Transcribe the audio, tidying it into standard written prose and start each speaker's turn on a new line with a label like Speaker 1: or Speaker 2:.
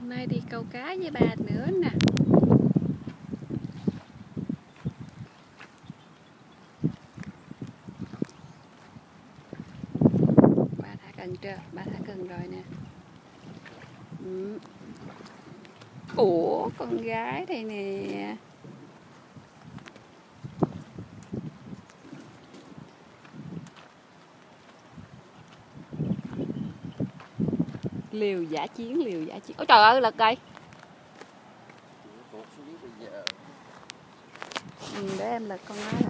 Speaker 1: Hôm nay đi câu cá với ba nữa nè. Ba thả cần chưa? Ba thả cần rồi nè. Ủa, con gái đây nè. Liều dã chiến, liều dã chiến. Ôi trời ơi, lật cây. Để em lật con nó.